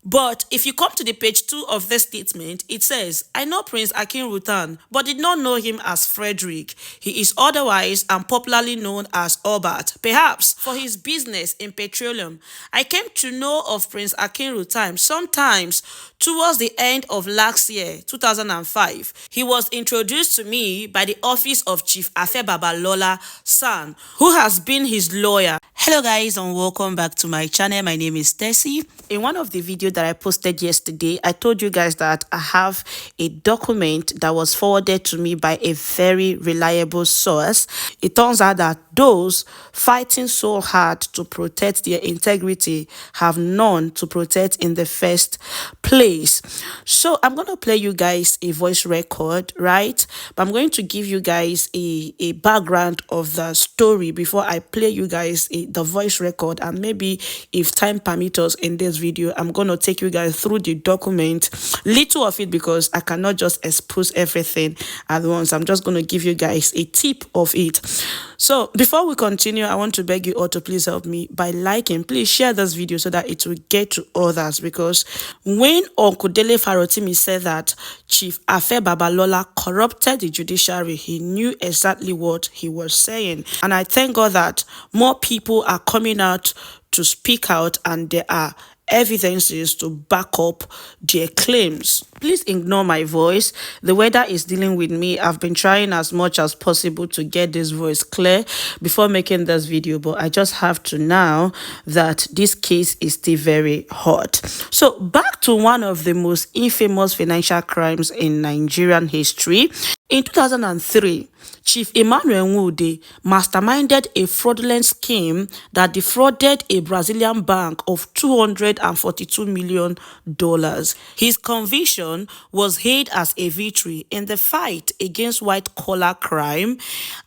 But if you come to the page 2 of this statement, it says, I know Prince Akinrutan, but did not know him as Frederick. He is otherwise and popularly known as Albert, perhaps for his business in petroleum. I came to know of Prince Akinrutan sometimes towards the end of last year, 2005. He was introduced to me by the office of Chief Afe Babalola San, who has been his lawyer. Hello guys and welcome back to my channel. My name is Tessie. In one of the videos that I posted yesterday, I told you guys that I have a document that was forwarded to me by a very reliable source. It turns out that those fighting so hard to protect their integrity have none to protect in the first place. So I'm going to play you guys a voice record, right? But I'm going to give you guys a background of the story before I play you guys the voice record, and maybe if time permits us in this video, I'm going to take you guys through the document, little of it, because I cannot just expose everything at once. I'm just going to give you guys a tip of it. So before we continue, I want to beg you all to please help me by liking. Please share this video so that it will get to others, because when Uncle Dele Farotimi said that Chief Afe Babalola corrupted the judiciary, he knew exactly what he was saying. And I thank God that more people are coming out to speak out, and there are evidences to back up their claims. Please ignore my voice. The weather is dealing with me. I've been trying as much as possible to get this voice clear before making this video, but I just have to now that this case is still very hot. So back to one of the most infamous financial crimes in Nigerian history. In 2003, Chief Emmanuel Nwude masterminded a fraudulent scheme that defrauded a Brazilian bank of $242 million. His conviction was hailed as a victory in the fight against white-collar crime,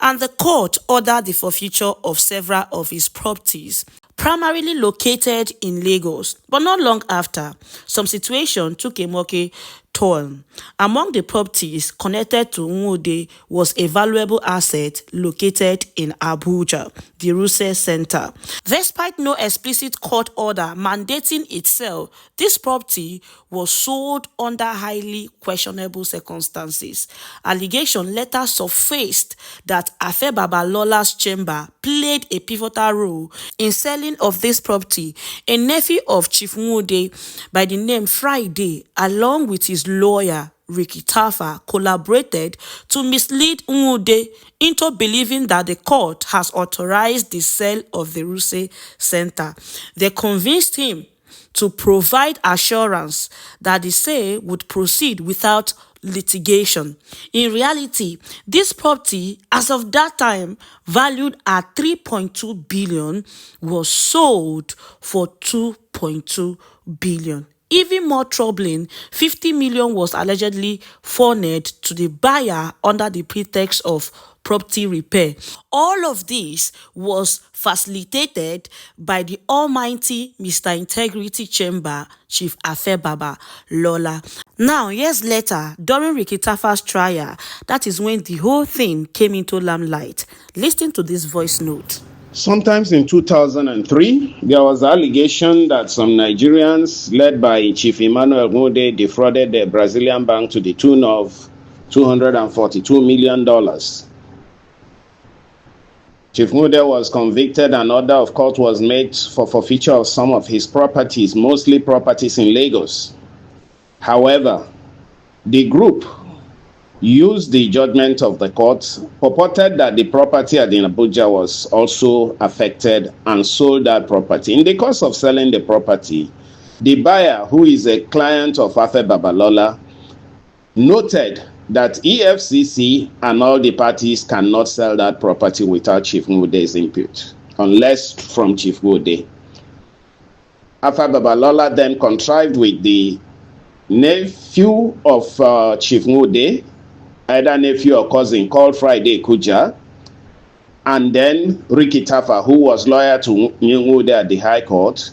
and the court ordered the forfeiture of several of his properties, primarily located in Lagos. But not long after, some situation took a murky turn. Among the properties connected to Nwude was a valuable asset located in Abuja, the Ruse Center. Despite no explicit court order mandating its sale, this property was sold under highly questionable circumstances. Allegation later surfaced that Afe Babalola's chamber played a pivotal role in selling of this property. A nephew of Chief Nwude by the name Friday, along with his lawyer Ricky Tafa, collaborated to mislead Nwude into believing that the court has authorized the sale of the Ruse Center. They convinced him to provide assurance that the sale would proceed without litigation. In reality, this property, as of that time valued at 3.2 billion, was sold for 2.2 billion. Even more troubling, 50 million was allegedly furnished to the buyer under the pretext of property repair. All of this was facilitated by the almighty Mr. Integrity Chamber, Chief Afe Babalola. Now, years later, during Ricky Tafa's trial, that is when the whole thing came into limelight. Listen to this voice note. Sometimes in 2003, there was allegation that some Nigerians, led by Chief Emmanuel Nwude, defrauded the Brazilian bank to the tune of $242 million. Chief Nwude was convicted, and order of court was made for forfeiture of some of his properties, mostly properties in Lagos. However, the group used the judgment of the court, purported that the property at Abuja was also affected, and sold that property. In the course of selling the property, the buyer, who is a client of Afe Babalola, noted that EFCC and all the parties cannot sell that property without Chief Nwude's input, unless from Chief Nwude. Afe Babalola then contrived with the nephew of Chief Nwude, either nephew or cousin, called Friday Kuja, and then Ricky Tafa, who was lawyer to Nwude at the High Court,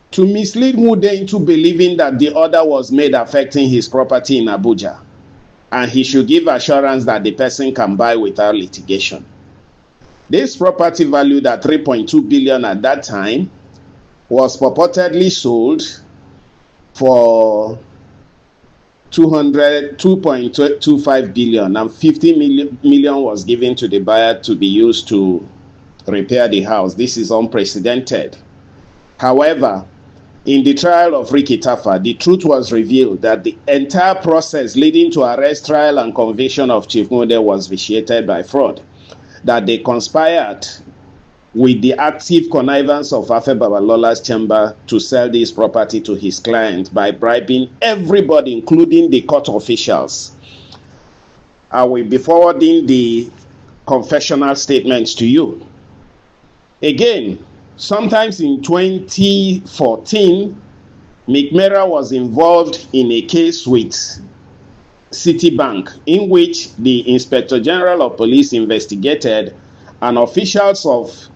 to mislead Nwude into believing that the order was made affecting his property in Abuja, and he should give assurance that the person can buy without litigation. This property, valued at 3.2 billion at that time, was purportedly sold for 2.25 billion, and 50 million was given to the buyer to be used to repair the house. This is unprecedented. However, in the trial of Ricky Taffa, the truth was revealed that the entire process leading to arrest, trial, and conviction of Chief Nwude was vitiated by fraud, that they conspired with the active connivance of Afe Babalola's chamber to sell this property to his client by bribing everybody, including the court officials. I will be forwarding the confessional statements to you. Again, sometimes in 2014, McMera was involved in a case with Citibank, in which the Inspector General of Police investigated, and officials of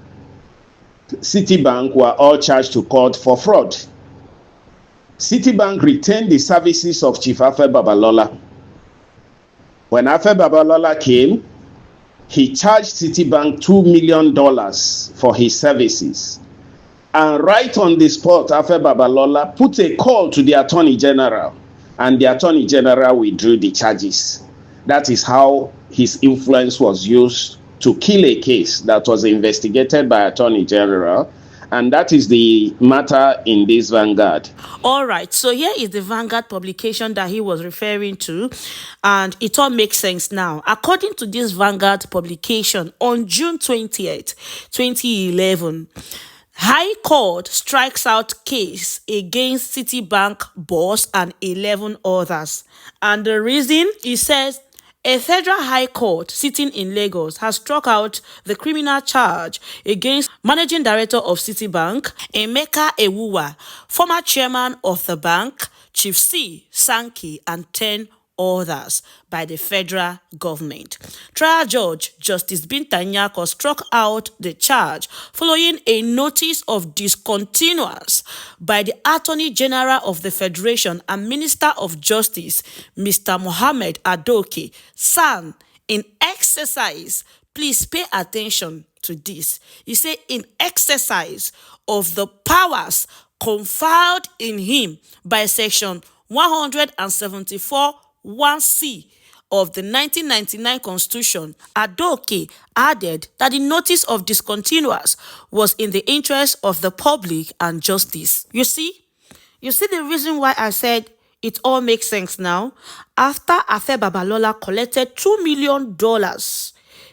Citibank were all charged to court for fraud. Citibank retained the services of Chief Afe Babalola. When Afe Babalola came, he charged Citibank $2 million for his services. And right on the spot, Afe Babalola put a call to the Attorney General, and the Attorney General withdrew the charges. That is how his influence was used to kill a case that was investigated by Attorney General, and that is the matter in this Vanguard. All right, so here is the Vanguard publication that he was referring to, and it all makes sense now. According to this Vanguard publication, on June 20th, 2011, High Court strikes out case against Citibank boss and 11 others. And the reason, he says, a federal high court sitting in Lagos has struck out the criminal charge against Managing Director of Citibank, Emeka Ewuwa, former chairman of the bank, Chief C. Sankey, and 10 others by the federal government. Trial Judge Justice Binta Nyako struck out the charge following a notice of discontinuance by the Attorney General of the Federation and Minister of Justice, Mr. Mohammed Adoke, SAN, in exercise. Please pay attention to this. He said, in exercise of the powers conferred in him by Section 174 1C of the 1999 Constitution, Adoke added that the notice of discontinuance was in the interest of the public and justice. You see the reason why I said it all makes sense now? After Afe Babalola collected $2 million,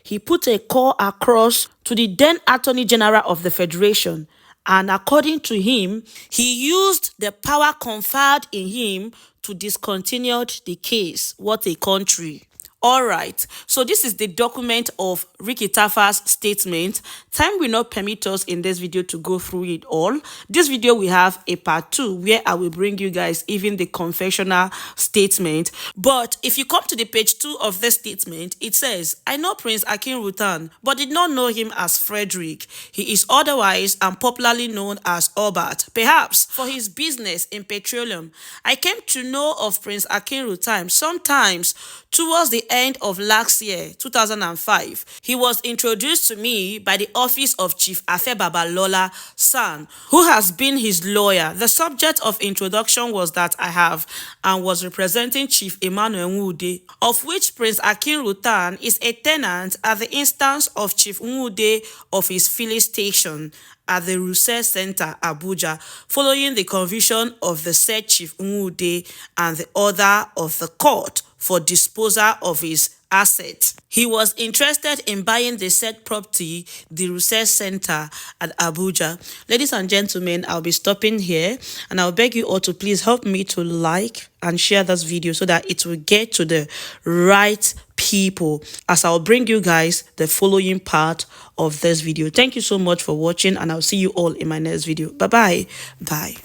he put a call across to the then Attorney General of the Federation, and according to him, he used the power conferred in him to discontinue the case. What a country. All right, so this is the document of Ricky Taffa's statement. Time will not permit us in this video to go through it all. This video we have a part 2 where I will bring you guys even the confessional statement. But if you come to the page 2 of this statement, it says, I know Prince Akin Rutan, but did not know him as Frederick. He is otherwise and popularly known as Albert, perhaps for his business in petroleum. I came to know of Prince Akin Rutan sometimes towards the end of last year, 2005. He was introduced to me by the office of Chief Afe Babalola, SAN, who has been his lawyer. The subject of introduction was that I have and was representing Chief Emmanuel Nwude, of which Prince Akin Rutan is a tenant at the instance of Chief Nwude of his filling station at the Research Center, Abuja, following the conviction of the said Chief Nwude and the order of the court for disposal of his assets. He was interested in buying the said property, the Research Center at Abuja. Ladies and gentlemen, I'll be stopping here, and I'll beg you all to please help me to like and share this video so that it will get to the right people, as I'll bring you guys the following part of this video. Thank you so much for watching, and I'll see you all in my next video. Bye-bye. Bye.